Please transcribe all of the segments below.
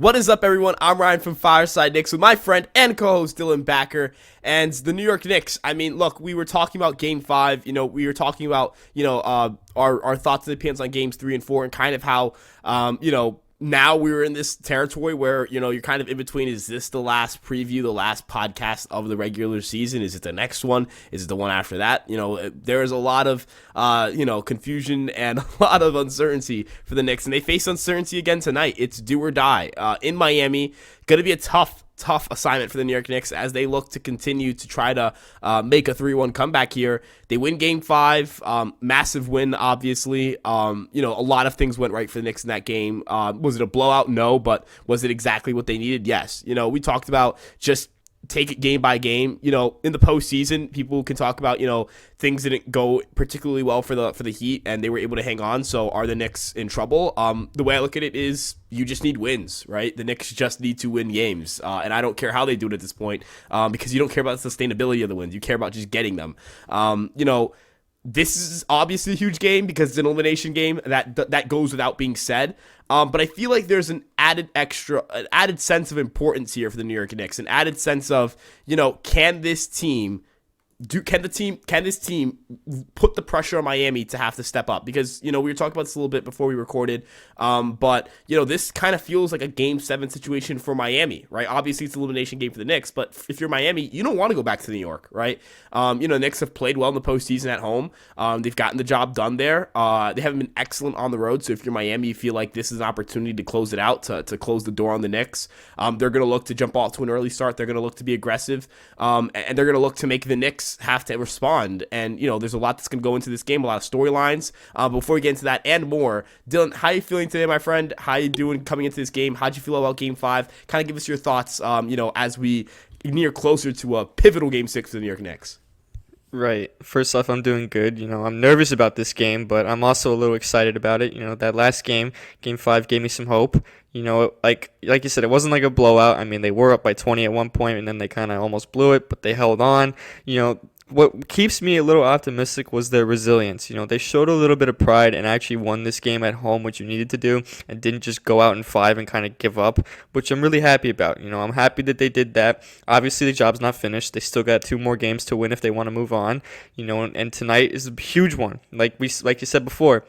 What is up, everyone? I'm Ryan from Fireside Knicks with my friend and co-host Dylan Backer. And the New York Knicks, I mean, look, we were talking about Game 5. We were talking about, our thoughts and opinions on Games 3 and 4 and kind of how, now we were in this territory where, you're kind of in between. Is this the last preview, the last podcast of the regular season? Is it the next one? Is it the one after that? There is a lot of, confusion and a lot of uncertainty for the Knicks, and they face uncertainty again tonight. It's do or die in Miami. Going to be a tough assignment for the New York Knicks as they look to continue to try to make a 3-1 comeback here. They win Game 5, massive win, obviously. A lot of things went right for the Knicks in that game. Was it a blowout? No, but was it exactly what they needed? Yes. We talked about just take it game by game. In the postseason, people can talk about, things didn't go particularly well for the Heat, and they were able to hang on. So are the Knicks in trouble? The way I look at it is you just need wins, right? The Knicks just need to win games, and I don't care how they do it at this point, because you don't care about the sustainability of the wins. You care about just getting them. This is obviously a huge game because it's an elimination game. That goes without being said. But I feel like there's an added sense of importance here for the New York Knicks, an added sense of, can this team put the pressure on Miami to have to step up? Because, we were talking about this a little bit before we recorded. But this kind of feels like a Game 7 situation for Miami, right? Obviously, it's an elimination game for the Knicks, but if you're Miami, you don't want to go back to New York, right? The Knicks have played well in the postseason at home. They've gotten the job done there. They haven't been excellent on the road, so if you're Miami, you feel like this is an opportunity to close it out, to close the door on the Knicks. They're going to look to jump off to an early start. They're going to look to be aggressive, and they're going to look to make the Knicks have to respond. And there's a lot that's going to go into this game, a lot of storylines. Before we get into that and more, Dylan, how are you feeling today, my friend? How are you doing coming into this game? How'd you feel about Game 5? Kind of give us your thoughts as we near closer to a pivotal Game 6 for the New York Knicks. Right. First off, I'm doing good. I'm nervous about this game, but I'm also a little excited about it. That last game, Game 5, gave me some hope. Like you said, it wasn't like a blowout. I mean, they were up by 20 at one point, and then they kind of almost blew it, but they held on. What keeps me a little optimistic was their resilience. They showed a little bit of pride and actually won this game at home, which you needed to do, and didn't just go out in 5 and kind of give up, which I'm really happy about. I'm happy that they did that. Obviously, the job's not finished. They still got 2 more games to win if they want to move on. And tonight is a huge one. Like you said before,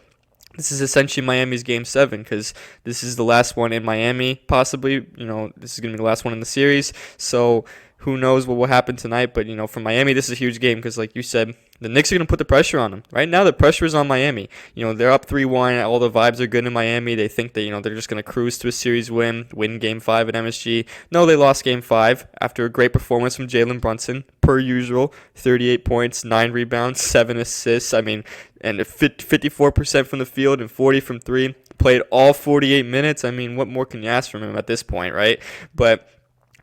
this is essentially Miami's Game 7 because this is the last one in Miami, possibly. This is going to be the last one in the series. So who knows what will happen tonight, but, for Miami, this is a huge game because, like you said, the Knicks are going to put the pressure on them. Right now, the pressure is on Miami. They're up 3-1. All the vibes are good in Miami. They think that, they're just going to cruise to a series win Game 5 at MSG. No, they lost Game 5 after a great performance from Jalen Brunson, per usual. 38 points, 9 rebounds, 7 assists. I mean, and 54% from the field and 40 from 3. Played all 48 minutes. I mean, what more can you ask from him at this point, right? But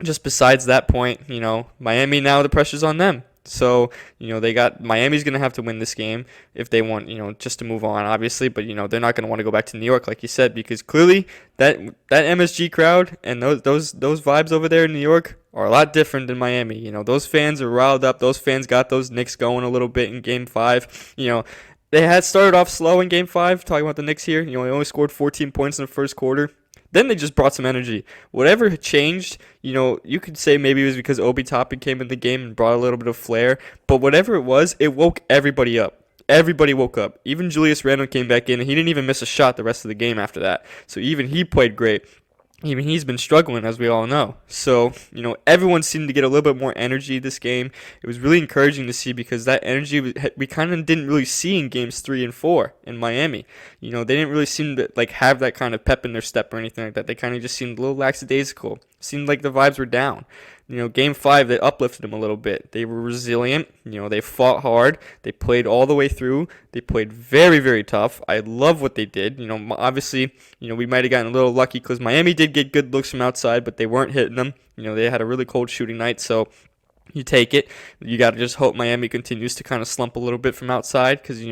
just besides that point, Miami, now the pressure's on them. So, Miami's going to have to win this game if they want, just to move on, obviously. But, they're not going to want to go back to New York, like you said, because clearly that MSG crowd and those vibes over there in New York are a lot different than Miami. Those fans are riled up. Those fans got those Knicks going a little bit in Game 5. They had started off slow in Game 5, talking about the Knicks here. They only scored 14 points in the first quarter. Then they just brought some energy. Whatever changed, you could say maybe it was because Obi Toppin came in the game and brought a little bit of flair. But whatever it was, it woke everybody up. Everybody woke up. Even Julius Randle came back in, and he didn't even miss a shot the rest of the game after that. So even he played great. Even he's been struggling, as we all know. So, everyone seemed to get a little bit more energy this game. It was really encouraging to see because that energy we kind of didn't really see in Games 3 and 4 in Miami. They didn't really seem to have that kind of pep in their step or anything like that. They kind of just seemed a little lackadaisical. Seemed like the vibes were down. Game 5, they uplifted them a little bit. They were resilient. They fought hard. They played all the way through. They played very, very tough. I love what they did. Obviously, we might have gotten a little lucky because Miami did get good looks from outside, but they weren't hitting them. They had a really cold shooting night, so you take it. You got to just hope Miami continues to kind of slump a little bit from outside because,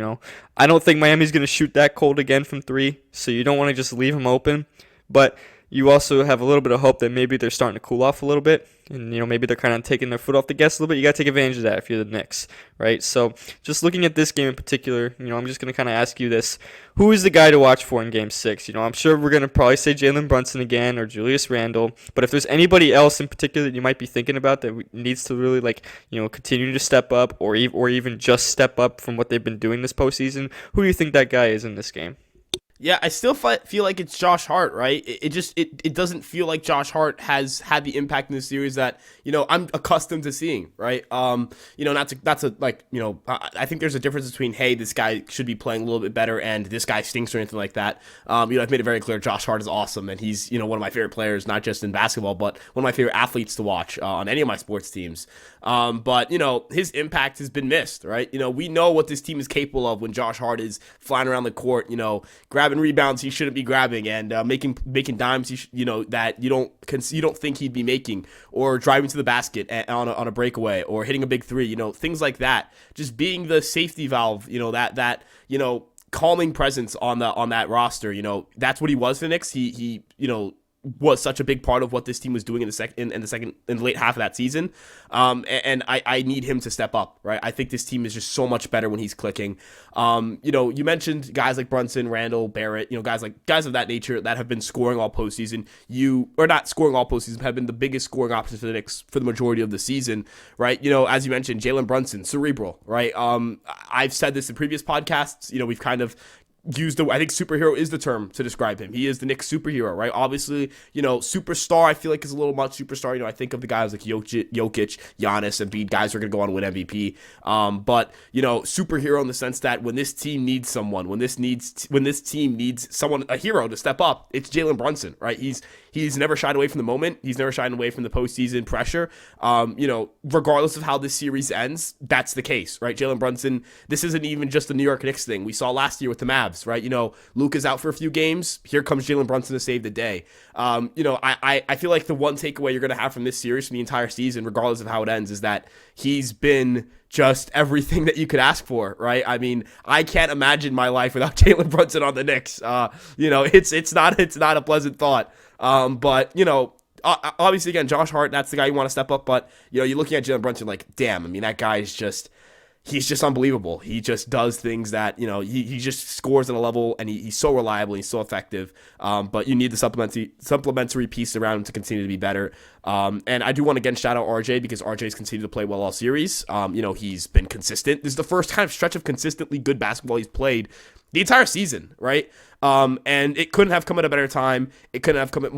I don't think Miami's going to shoot that cold again from 3, so you don't want to just leave them open. But you also have a little bit of hope that maybe they're starting to cool off a little bit. And, maybe they're kind of taking their foot off the gas a little bit. You got to take advantage of that if you're the Knicks, right? So just looking at this game in particular, I'm just going to kind of ask you this. Who is the guy to watch for in Game 6? I'm sure we're going to probably say Jalen Brunson again or Julius Randle. But if there's anybody else in particular that you might be thinking about that needs to really, continue to step up or even just step up from what they've been doing this postseason, who do you think that guy is in this game? Yeah, I still feel like it's Josh Hart, right? It doesn't feel like Josh Hart has had the impact in the series that I'm accustomed to seeing, right? I think there's a difference between, hey, this guy should be playing a little bit better and this guy stinks or anything like that. I've made it very clear Josh Hart is awesome and he's one of my favorite players, not just in basketball, but one of my favorite athletes to watch on any of my sports teams. But his impact has been missed, right? We know what this team is capable of when Josh Hart is flying around the court, grabbing rebounds he shouldn't be grabbing and making dimes that you don't think he'd be making, or driving to the basket on a breakaway, or hitting a big three, things like that. Just being the safety valve, that calming presence on that roster. That's what he was for the Knicks. He was such a big part of what this team was doing in the late half of that season. And I need him to step up, right? I think this team is just so much better when he's clicking. You mentioned guys like Brunson, Randall, Barrett, guys of that nature that have been scoring all postseason. Or not scoring all postseason, but have been the biggest scoring options for the Knicks for the majority of the season, right? As you mentioned, Jalen Brunson, cerebral, right? I've said this in previous podcasts. We've kind of I think superhero is the term to describe him. He is the Knicks superhero, right? Obviously, superstar, I feel like is a little much superstar. I think of the guys like Jokic, Giannis, Embiid, guys who are going to go on to win MVP. But, superhero in the sense that when this team needs someone, when this team needs someone, a hero to step up, it's Jalen Brunson, right? He's never shied away from the moment. He's never shied away from the postseason pressure. Regardless of how this series ends, that's the case, right? Jalen Brunson, this isn't even just the New York Knicks thing. We saw last year with the Mavs, right? Luka's out for a few games. Here comes Jalen Brunson to save the day. I feel like the one takeaway you're going to have from this series, from the entire season, regardless of how it ends, is that he's been just everything that you could ask for, right? I mean, I can't imagine my life without Jalen Brunson on the Knicks. It's not a pleasant thought. But obviously, again, Josh Hart, that's the guy you want to step up. But you're looking at Jalen Brunson like, damn. I mean, that guy is he's just unbelievable. He just does things that, he just scores at a level, and he's so reliable, he's so effective. But you need the supplementary piece around him to continue to be better. And I do want to again shout out RJ, because RJ's continued to play well all series. He's been consistent. This is the first kind of stretch of consistently good basketball he's played the entire season, right? And it couldn't have come at a better time. It couldn't have come at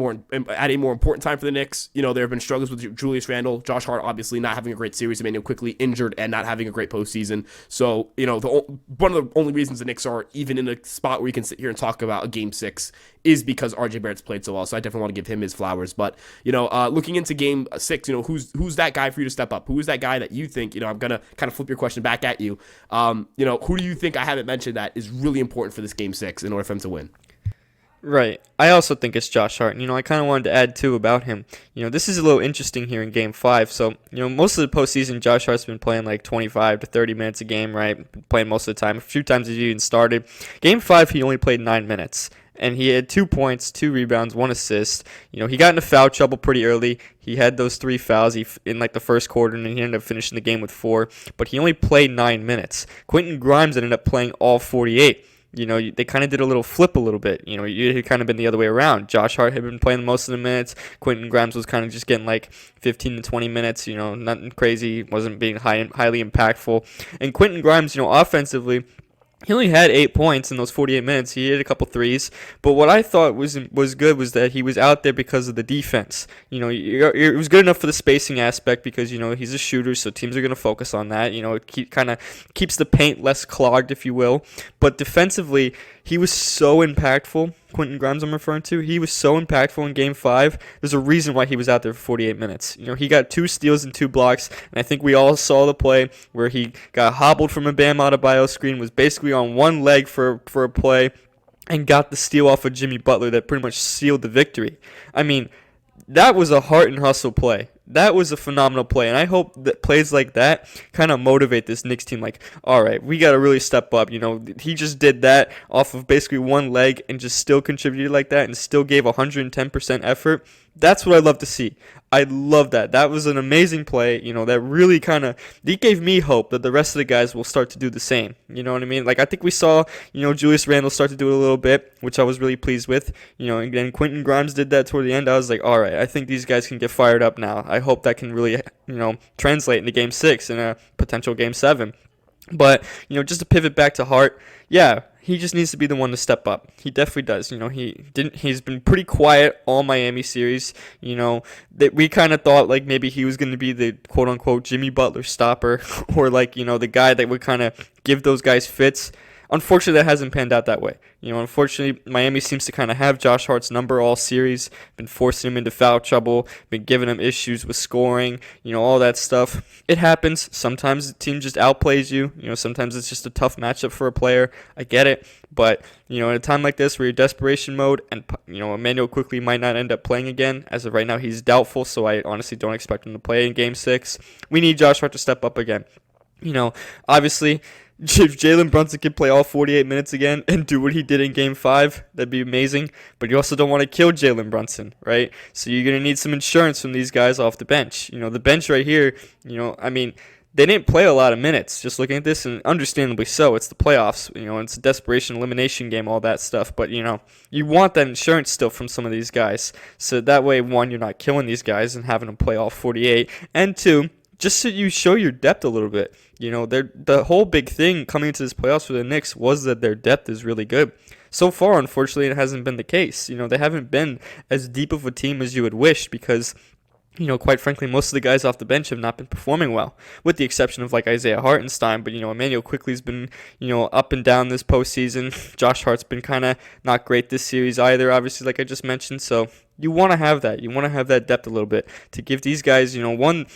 a more important time for the Knicks. There have been struggles with Julius Randle, Josh Hart obviously not having a great series, Emmanuel quickly injured and not having a great postseason. So one of the only reasons the Knicks are even in a spot where we can sit here and talk about a Game 6 is because RJ Barrett's played so well. So I definitely want to give him his flowers. But looking into Game 6, who's that guy for you to step up? Who is that guy that you think? I'm gonna kind of flip your question back at you. Who do you think I haven't mentioned that is really important for this Game 6 in order for him to win? Right. I also think it's Josh Hart. I kind of wanted to add, too, about him. This is a little interesting here in Game 5. So, most of the postseason, Josh Hart's been playing like 25 to 30 minutes a game, right? Playing most of the time. A few times he even started. Game 5, he only played 9 minutes. And he had 2 points, 2 rebounds, 1 assist. He got into foul trouble pretty early. He had those 3 fouls in the first quarter, and he ended up finishing the game with 4. But he only played 9 minutes. Quentin Grimes ended up playing all 48. They kind of did a little flip a little bit. It had kind of been the other way around. Josh Hart had been playing most of the minutes. Quentin Grimes was kind of just getting 15 to 20 minutes, nothing crazy, wasn't being highly impactful. And Quentin Grimes, offensively, he only had 8 points in those 48 minutes. He hit a couple threes. But what I thought was good was that he was out there because of the defense. It was good enough for the spacing aspect because, he's a shooter, so teams are going to focus on that. It kind of keeps the paint less clogged, if you will. But defensively, he was so impactful. Quentin Grimes I'm referring to. He was so impactful in Game 5. There's a reason why he was out there for 48 minutes. He got 2 steals and 2 blocks, and I think we all saw the play where he got hobbled from a Bam Adebayo screen, was basically on one leg for a play, and got the steal off of Jimmy Butler that pretty much sealed the victory. I mean, that was a heart and hustle play. That was a phenomenal play, and I hope that plays like that kind of motivate this Knicks team. Like, all right, we got to really step up. He just did that off of basically one leg and just still contributed like that and still gave 110% effort. That's what I love to see. I love that. That was an amazing play. That really it gave me hope that the rest of the guys will start to do the same. You know what I mean? Like, I think we saw, Julius Randle start to do it a little bit, which I was really pleased with. And then Quentin Grimes did that toward the end. I was like, all right, I think these guys can get fired up now. I hope that can really, translate into Game 6 and a potential Game 7. But, just to pivot back to Hart, yeah, he just needs to be the one to step up. He definitely does. He's been pretty quiet all Miami series. That we kind of thought like maybe he was going to be the quote unquote Jimmy Butler stopper or like, the guy that would kind of give those guys fits. Unfortunately, that hasn't panned out that way. Unfortunately, Miami seems to kind of have Josh Hart's number all series, been forcing him into foul trouble, been giving him issues with scoring, all that stuff. It happens. Sometimes the team just outplays you. Sometimes it's just a tough matchup for a player. I get it. But, in a time like this where you're desperation mode and, Emmanuel quickly might not end up playing again. As of right now, he's doubtful, so I honestly don't expect him to play in Game 6. We need Josh Hart to step up again. Obviously, if Jalen Brunson could play all 48 minutes again and do what he did in Game 5, that'd be amazing. But you also don't want to kill Jalen Brunson, right? So you're going to need some insurance from these guys off the bench. The bench right here, they didn't play a lot of minutes. Just looking at this, and understandably so. It's the playoffs. It's a desperation elimination game, all that stuff. But, you want that insurance still from some of these guys. So that way, one, you're not killing these guys and having them play all 48. And two, just so you show your depth a little bit. The whole big thing coming into this playoffs for the Knicks was that their depth is really good. So far, unfortunately, it hasn't been the case. They haven't been as deep of a team as you would wish because, quite frankly, most of the guys off the bench have not been performing well, with the exception of like Isaiah Hartenstein. But, Emmanuel quickly's been, up and down this postseason. Josh Hart's been kind of not great this series either, obviously, like I just mentioned. So you want to have that. You want to have that depth a little bit to give these guys, one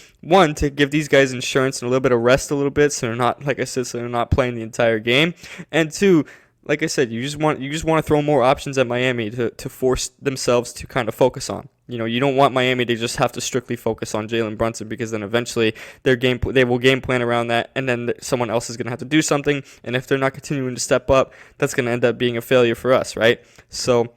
to give these guys insurance and a little bit of rest a little bit, so they're not, like I said, so they're not playing the entire game. And two, like I said, you just want to throw more options at Miami to force themselves to kind of focus on. You don't want Miami to just have to strictly focus on Jalen Brunson because then eventually they will game plan around that, and then someone else is going to have to do something. And if they're not continuing to step up, that's going to end up being a failure for us, right? So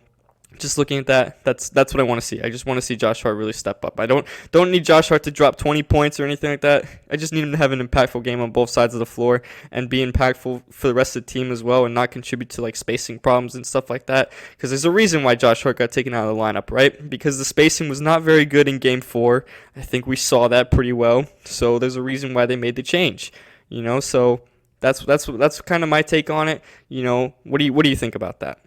just looking at that, that's what I want to see. I just want to see Josh Hart really step up. I don't need Josh Hart to drop 20 points or anything like that. I just need him to have an impactful game on both sides of the floor and be impactful for the rest of the team as well and not contribute to like spacing problems and stuff like that. Because there's a reason why Josh Hart got taken out of the lineup, right? Because the spacing was not very good in Game 4. I think we saw that pretty well. So there's a reason why they made the change. So that's kind of my take on it. What do you think about that?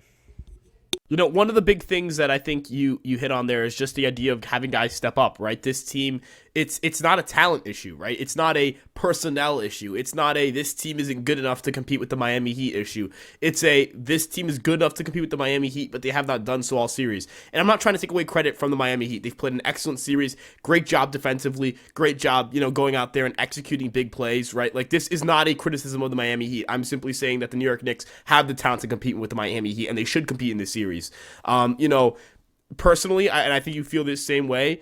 One of the big things that I think you hit on there is just the idea of having guys step up, right? This team, it's not a talent issue, right? It's not a personnel issue. It's not a this team isn't good enough to compete with the Miami Heat issue. It's a this team is good enough to compete with the Miami Heat, but they have not done so all series. And I'm not trying to take away credit from the Miami Heat. They've played an excellent series, great job defensively, great job, going out there and executing big plays, right? Like this is not a criticism of the Miami Heat. I'm simply saying that the New York Knicks have the talent to compete with the Miami Heat, and they should compete in this series. Personally, and I think you feel this same way,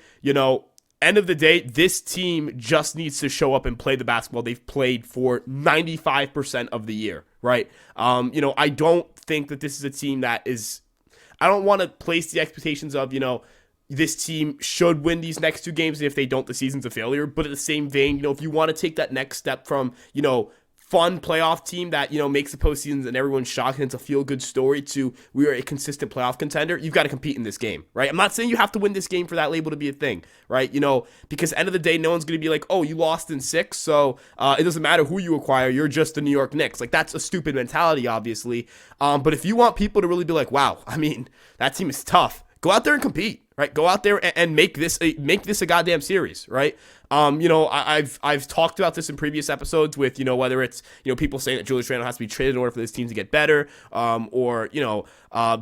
end of the day, this team just needs to show up and play the basketball they've played for 95% of the year, right? I don't think that this is a team that is, I don't want to place the expectations of, this team should win these next two games, and if they don't, the season's a failure. But at the same vein, if you want to take that next step from, fun playoff team that, makes the postseason and everyone's shocked and it's a feel-good story to we are a consistent playoff contender, you've got to compete in this game, right? I'm not saying you have to win this game for that label to be a thing, right? Because at the end of the day, no one's going to be like, oh, you lost in 6, so it doesn't matter who you acquire, you're just the New York Knicks. Like, that's a stupid mentality, obviously. But if you want people to really be like, wow, that team is tough, go out there and compete, right? Go out there and make this a goddamn series, right? I've talked about this in previous episodes with, whether it's, people saying that Julius Randle has to be traded in order for this team to get better, or,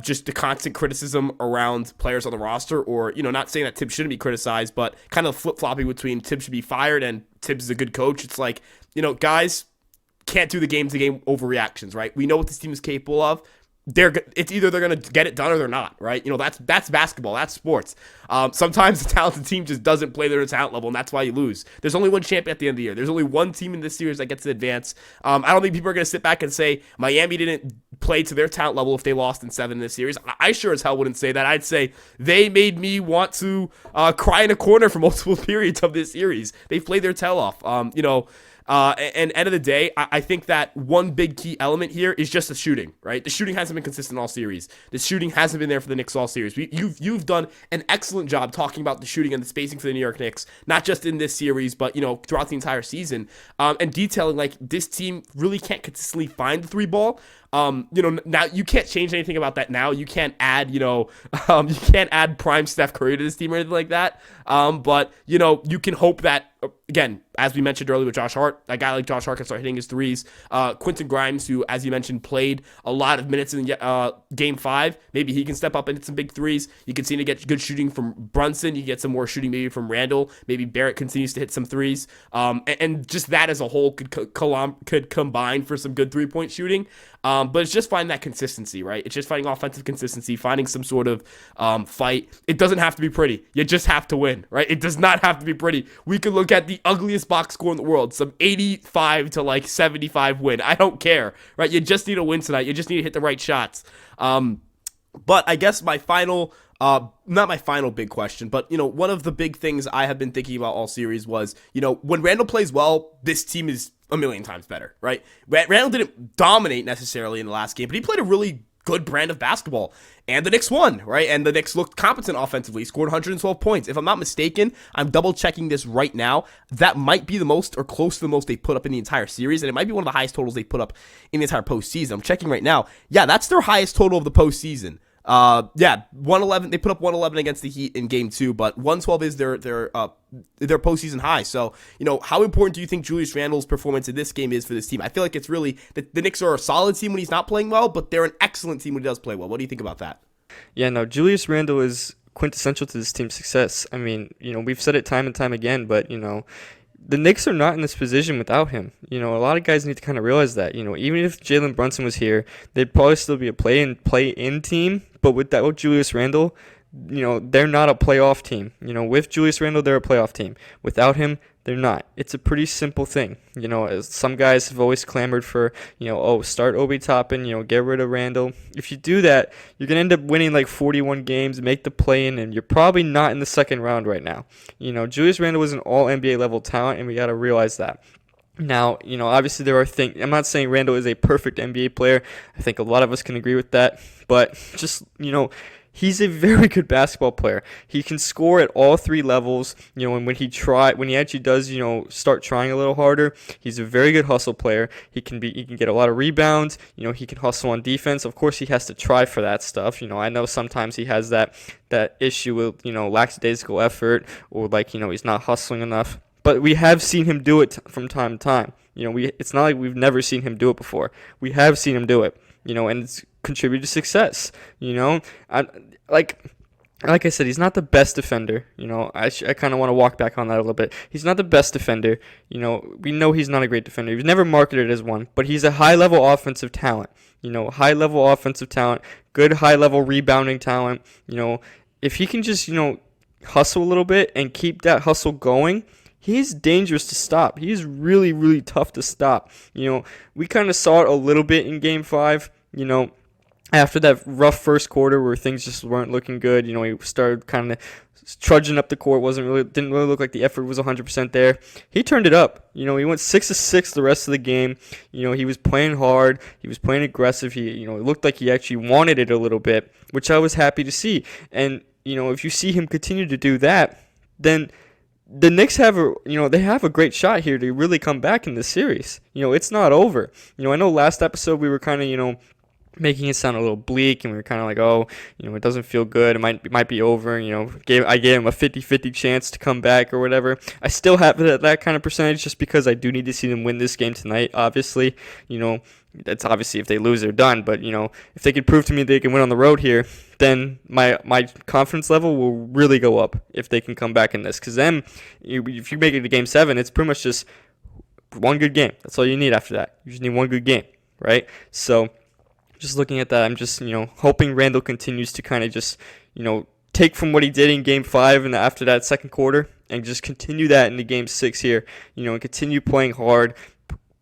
just the constant criticism around players on the roster, or, not saying that Tibbs shouldn't be criticized, but kind of flip-flopping between Tibbs should be fired and Tibbs is a good coach. It's like, guys can't do the game-to-game overreactions, right? We know what this team is capable of. it's either they're going to get it done or they're not, right? That's basketball, that's sports. Sometimes the talented team just doesn't play their talent level, and that's why you lose. There's only one champion at the end of the year. There's only one team in this series that gets to advance. I don't think people are going to sit back and say Miami didn't play to their talent level if they lost in 7 in this series. I sure as hell wouldn't say that. I'd say they made me want to cry in a corner for multiple periods of this series. They played their tail off. And end of the day, I think that one big key element here is just the shooting, right? The shooting hasn't been consistent all series. The shooting hasn't been there for the Knicks all series. You've done an excellent job talking about the shooting and the spacing for the New York Knicks, not just in this series, but throughout the entire season, and detailing like this team really can't consistently find the 3 ball. Now you can't change anything about that. Now you can't add, you can't add prime Steph Curry to this team or anything like that. But you can hope that, again, as we mentioned earlier with Josh Hart, a guy like Josh Hart can start hitting his threes. Quentin Grimes, who, as you mentioned, played a lot of minutes in Game 5, maybe he can step up and hit some big threes. You can see to get good shooting from Brunson. You get some more shooting maybe from Randall. Maybe Barrett continues to hit some threes. And just that as a whole could combine for some good 3-point shooting. But it's just finding that consistency, right? It's just finding offensive consistency, finding some sort of fight. It doesn't have to be pretty. You just have to win, right? It does not have to be pretty. We could look at the ugliest box score in the world, some 85 to 75 win. I don't care, right? You just need to win tonight. You just need to hit the right shots. But I guess my final, not my final big question, but, one of the big things I have been thinking about all series was, when Randall plays well, this team is a million times better, right? Randall didn't dominate necessarily in the last game, but he played a really good brand of basketball, and the Knicks won, right? And the Knicks looked competent offensively, scored 112 points. If I'm not mistaken, I'm double checking this right now. That might be the most or close to the most they put up in the entire series, and it might be one of the highest totals they put up in the entire postseason. I'm checking right now. Yeah, that's their highest total of the postseason. 111. They put up 111 against the Heat in Game 2, but 112 is their postseason high. So, how important do you think Julius Randle's performance in this game is for this team? I feel like it's really the Knicks are a solid team when he's not playing well, but they're an excellent team when he does play well. What do you think about that? Yeah, no, Julius Randle is quintessential to this team's success. I mean, we've said it time and time again, but the Knicks are not in this position without him. A lot of guys need to kind of realize that. Even if Jalen Brunson was here, they'd probably still be a play-in team. But with Julius Randle, they're not a playoff team. With Julius Randle, they're a playoff team. Without him, they're not. It's a pretty simple thing. As some guys have always clamored for, start Obi Toppin, get rid of Randle. If you do that, you're going to end up winning like 41 games, make the play-in, and you're probably not in the second round right now. Julius Randle is an all-NBA level talent, and we got to realize that. Now, obviously there are things. I'm not saying Randle is a perfect NBA player. I think a lot of us can agree with that. But just, he's a very good basketball player. He can score at all 3 levels. And when he actually does, start trying a little harder, he's a very good hustle player. He can get a lot of rebounds. He can hustle on defense. Of course, he has to try for that stuff. I know sometimes he has that issue with, lackadaisical effort or he's not hustling enough. But we have seen him do it from time to time. It's not like we've never seen him do it before. We have seen him do it. And it's contributed to success. Like I said, he's not the best defender. I kind of want to walk back on that a little bit. He's not the best defender. We know he's not a great defender. He's never marketed as one, but he's a high-level offensive talent. High-level offensive talent, good high-level rebounding talent. If he can just, hustle a little bit and keep that hustle going, he's dangerous to stop. He's really, really tough to stop. We kind of saw it a little bit in Game 5, after that rough first quarter where things just weren't looking good. He started kind of trudging up the court. Didn't really look like the effort was 100% there. He turned it up. He went 6 of 6 the rest of the game. He was playing hard. He was playing aggressive. It looked like he actually wanted it a little bit, which I was happy to see. And, if you see him continue to do that, then the Knicks have a great shot here to really come back in this series. It's not over. I know last episode we were kind of, making it sound a little bleak, and we were kind of like, oh, it doesn't feel good. It might be over. I gave him a 50-50 chance to come back or whatever. I still have it at that kind of percentage just because I do need to see them win this game tonight, obviously. That's obviously if they lose, they're done. But, if they could prove to me they can win on the road here, then my confidence level will really go up if they can come back in this. Because then, if you make it to Game 7, it's pretty much just one good game. That's all you need after that. You just need one good game, right? So Just looking at that, I'm just, hoping Randall continues to kind of just, take from what he did in game 5 and after that second quarter and just continue that into game 6 here, and continue playing hard.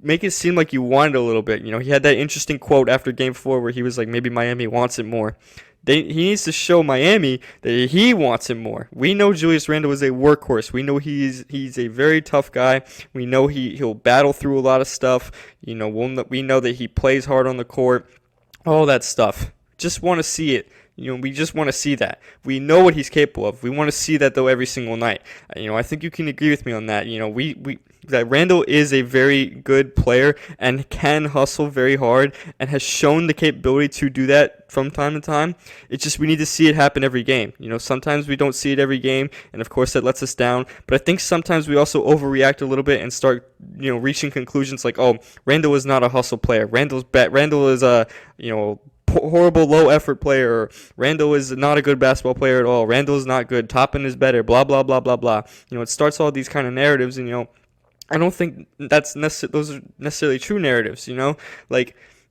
Make it seem like you want it a little bit. He had that interesting quote after game 4 where he was like, maybe Miami wants it more. He needs to show Miami that he wants it more. We know Julius Randle is a workhorse. We know he's a very tough guy. We know he'll battle through a lot of stuff. We know that he plays hard on the court. All that stuff. Just want to see it. We just want to see that. We know what he's capable of. We want to see that, though, every single night. I think you can agree with me on that. That Randall is a very good player and can hustle very hard and has shown the capability to do that from time to time. It's just we need to see it happen every game. Sometimes we don't see it every game, and of course that lets us down. But I think sometimes we also overreact a little bit and start, reaching conclusions like, oh, Randall is not a hustle player. Randall is a, horrible low effort player, or Randall is not a good basketball player at all. Randall is not good. Toppin is better. Blah blah blah blah blah. It starts all these kind of narratives, and I don't think those are necessarily true narratives.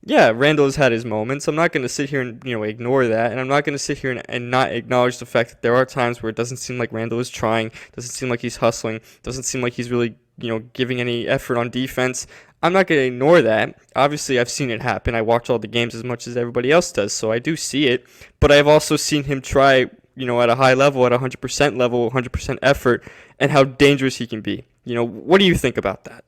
Yeah, Randall has had his moments. I'm not going to sit here and ignore that, and I'm not going to sit here and not acknowledge the fact that there are times where it doesn't seem like Randall is trying, doesn't seem like he's hustling, doesn't seem like he's really giving any effort on defense. I'm not going to ignore that. Obviously, I've seen it happen. I watch all the games as much as everybody else does, so I do see it. But I've also seen him try, at a high level, at 100% level, 100% effort, and how dangerous he can be. What do you think about that?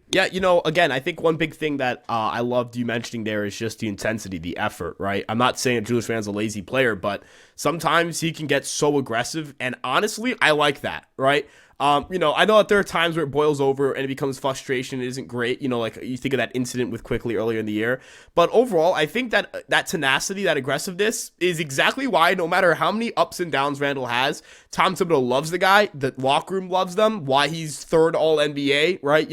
Yeah, again, I think one big thing that I loved you mentioning there is just the intensity, the effort, right? I'm not saying Julius Randle's a lazy player, but sometimes he can get so aggressive, and honestly, I like that, right? I know that there are times where it boils over and it becomes frustration. It isn't great. Like you think of that incident with Quickly earlier in the year. But overall, I think that tenacity, that aggressiveness is exactly why no matter how many ups and downs Randle has, Tom Thibodeau loves the guy. The locker room loves them. Why he's third all NBA, right?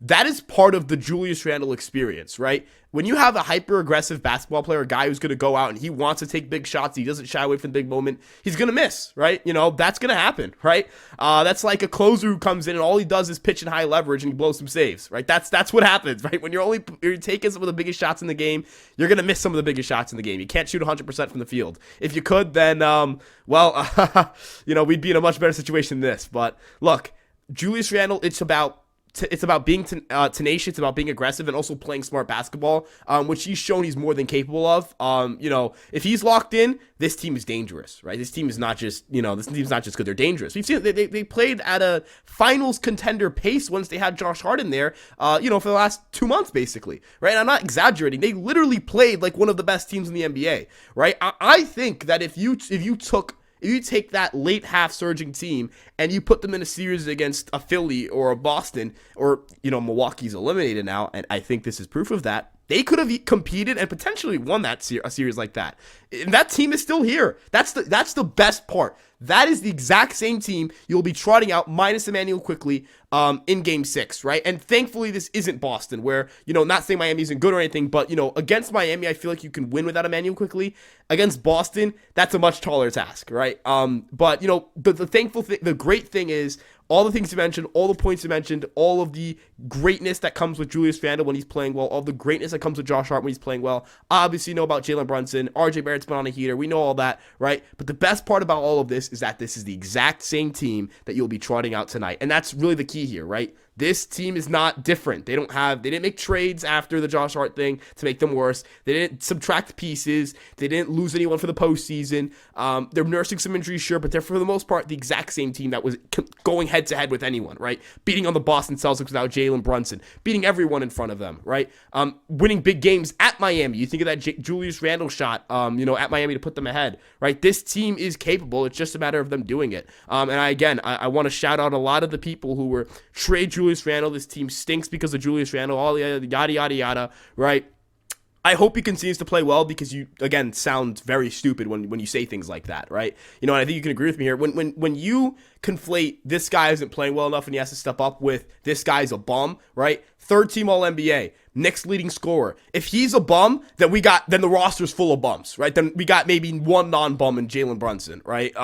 That is part of the Julius Randle experience, right? When you have a hyper-aggressive basketball player, a guy who's going to go out and he wants to take big shots, he doesn't shy away from the big moment, he's going to miss, right? That's going to happen, right? That's like a closer who comes in and all he does is pitch in high leverage and he blows some saves, right? That's what happens, right? When you're taking some of the biggest shots in the game, you're going to miss some of the biggest shots in the game. You can't shoot 100% from the field. If you could, then, we'd be in a much better situation than this. But look, Julius Randle, it's about being tenacious, it's about being aggressive, and also playing smart basketball, which he's shown he's more than capable of. If he's locked in, this team is dangerous, right? This team is not just, this team's not just good, they're dangerous. We've seen they played at a finals contender pace once they had Josh Hart in there, for the last 2 months, basically, right? And I'm not exaggerating. They literally played like one of the best teams in the NBA, right? I think that if you take that late half surging team and you put them in a series against a Philly or a Boston or, Milwaukee's eliminated now, and I think this is proof of that, they could have competed and potentially won a series like that. And that team is still here. That's the best part. That is the exact same team you'll be trotting out minus Emmanuel Quickly in Game 6, right? And thankfully, this isn't Boston, where, not saying Miami isn't good or anything, but, against Miami, I feel like you can win without Emmanuel Quickly. Against Boston, that's a much taller task, right? But, the great thing is, all the things you mentioned, all the points you mentioned, all of the greatness that comes with Julius Randle when he's playing well, all the greatness that comes with Josh Hart when he's playing well. Obviously, you know about Jalen Brunson. RJ Barrett's been on a heater. We know all that, right? But the best part about all of this is that this is the exact same team that you'll be trotting out tonight. And that's really the key here, right? This team is not different. They didn't make trades after the Josh Hart thing to make them worse. They didn't subtract pieces. They didn't lose anyone for the postseason. They're nursing some injuries, sure, but they're for the most part the exact same team that was going head to head with anyone, right? Beating on the Boston Celtics without Jalen Brunson, beating everyone in front of them, right? Winning big games at Miami. You think of that Julius Randle shot, at Miami to put them ahead, right? This team is capable. It's just a matter of them doing it. And I want to shout out a lot of the people who were trade Julius Randle. This team stinks because of Julius Randle, all the yada, yada, yada, right? I hope he continues to play well because you, again, sound very stupid when you say things like that, right? And I think you can agree with me here. When you conflate this guy isn't playing well enough and he has to step up with this guy's a bum, right? Third team All-NBA, Knicks leading scorer. If he's a bum, then the roster's full of bums, right? Then we got maybe one non-bum in Jalen Brunson, right?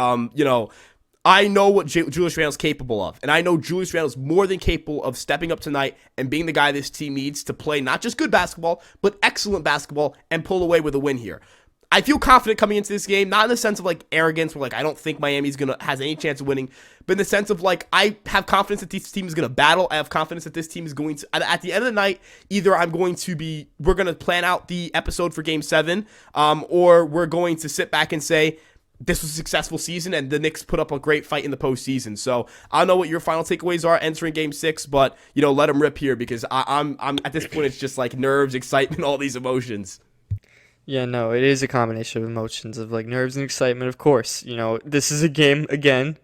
I know what Julius Randle's capable of, and I know Julius Randle's more than capable of stepping up tonight and being the guy this team needs to play not just good basketball, but excellent basketball and pull away with a win here. I feel confident coming into this game, not in the sense of like arrogance, where like I don't think Miami's has any chance of winning, but in the sense of like I have confidence that this team is gonna battle. I have confidence that this team is going to. At the end of the night, either we're gonna plan out the episode for Game 7, or we're going to sit back and say this was a successful season and the Knicks put up a great fight in the postseason. So I don't know what your final takeaways are entering Game 6, but let them rip here because I'm at this point it's just like nerves, excitement, all these emotions. Yeah, no, it is a combination of emotions of like nerves and excitement, of course. This is a game again,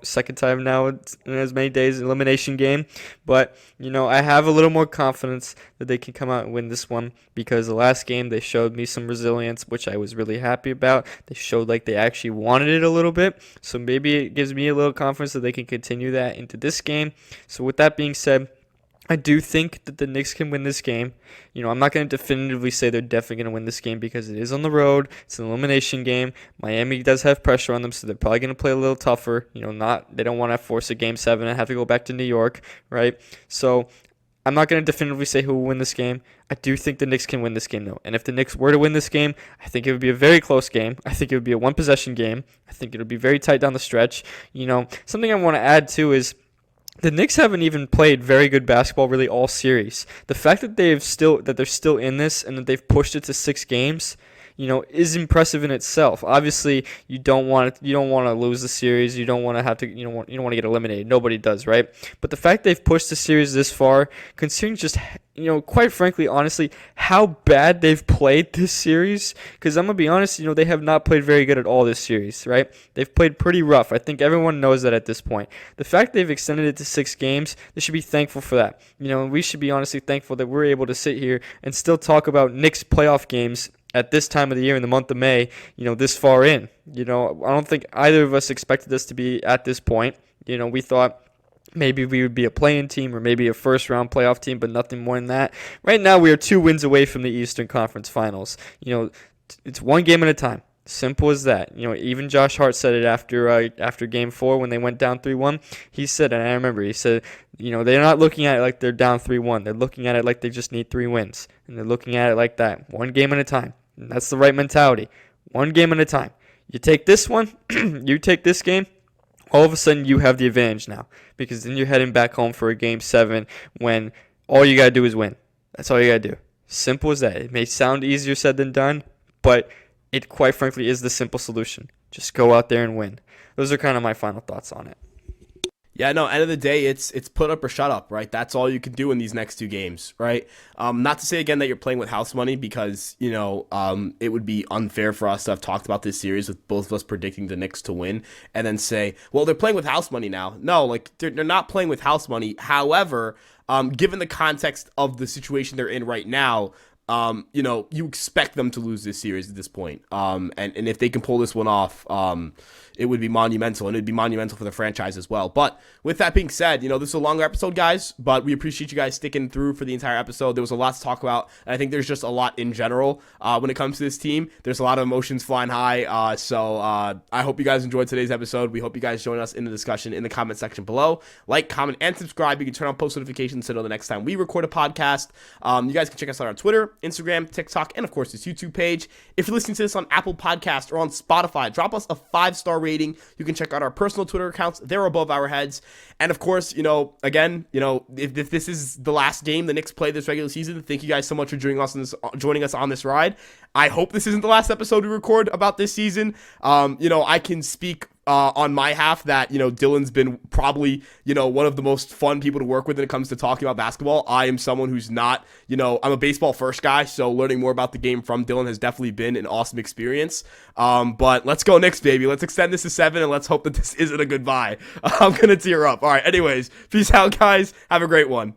second time now in as many days, elimination game. But, I have a little more confidence that they can come out and win this one because the last game they showed me some resilience, which I was really happy about. They showed like they actually wanted it a little bit. So maybe it gives me a little confidence that they can continue that into this game. So with that being said, I do think that the Knicks can win this game. I'm not going to definitively say they're definitely going to win this game because it is on the road. It's an elimination game. Miami does have pressure on them, so they're probably going to play a little tougher. They don't want to force a Game 7 and have to go back to New York, right? So I'm not going to definitively say who will win this game. I do think the Knicks can win this game, though. And if the Knicks were to win this game, I think it would be a very close game. I think it would be a one-possession game. I think it would be very tight down the stretch. Something I want to add, too, is the Knicks haven't even played very good basketball really all series. The fact that they're still in this and that they've pushed it to 6 games, is impressive in itself. Obviously, you don't want to lose the series. You don't want to have to you don't want to get eliminated. Nobody does, right? But the fact they've pushed the series this far, considering just quite frankly, honestly, how bad they've played this series, because I'm going to be honest, they have not played very good at all this series, right? They've played pretty rough. I think everyone knows that at this point. The fact they've extended it to 6 games, they should be thankful for that. We should be honestly thankful that we're able to sit here and still talk about Knicks playoff games at this time of the year in the month of May, this far in. I don't think either of us expected this to be at this point. We thought maybe we would be a play-in team or maybe a first-round playoff team, but nothing more than that. Right now, we are 2 wins away from the Eastern Conference Finals. It's one game at a time. Simple as that. Even Josh Hart said it after Game 4 when they went down 3-1. He said, and I remember, he said, they're not looking at it like they're down 3-1. They're looking at it like they just need 3 wins. And they're looking at it like that. One game at a time. And that's the right mentality. One game at a time. You take this one, you take this game, all of a sudden you have the advantage now. Because then you're heading back home for a Game 7 when all you got to do is win. That's all you got to do. Simple as that. It may sound easier said than done, but it quite frankly is the simple solution. Just go out there and win. Those are kind of my final thoughts on it. Yeah, no, end of the day, it's put up or shut up, right? That's all you can do in these next 2 games, right? Not to say, again, that you're playing with house money because, it would be unfair for us to have talked about this series with both of us predicting the Knicks to win and then say, well, they're playing with house money now. No, like, they're not playing with house money. However, given the context of the situation they're in right now, you expect them to lose this series at this point. And if they can pull this one off, it would be monumental, and it'd be monumental for the franchise as well. But with that being said, this is a longer episode, guys, but we appreciate you guys sticking through for the entire episode. There was a lot to talk about, and I think there's just a lot in general when it comes to this team. There's a lot of emotions flying high, so I hope you guys enjoyed today's episode. We hope you guys join us in the discussion in the comment section below. Like, comment, and subscribe. You can turn on post notifications to know the next time we record a podcast. You guys can check us out on Twitter, Instagram, TikTok, and of course this YouTube page. If you're listening to this on Apple Podcasts or on Spotify, drop us a 5-star rating. You can check out our personal Twitter accounts. They're above our heads. And of course, again, if this is the last game the Knicks play this regular season, thank you guys so much for joining us on this ride. I hope this isn't the last episode we record about this season. I can speak on my half that, Dylan's been probably, one of the most fun people to work with when it comes to talking about basketball. I am someone who's not, I'm a baseball first guy, so learning more about the game from Dylan has definitely been an awesome experience. But let's go Knicks, baby. Let's extend this to 7 and let's hope that this isn't a goodbye. I'm going to tear up. All right. Anyways, peace out, guys. Have a great one.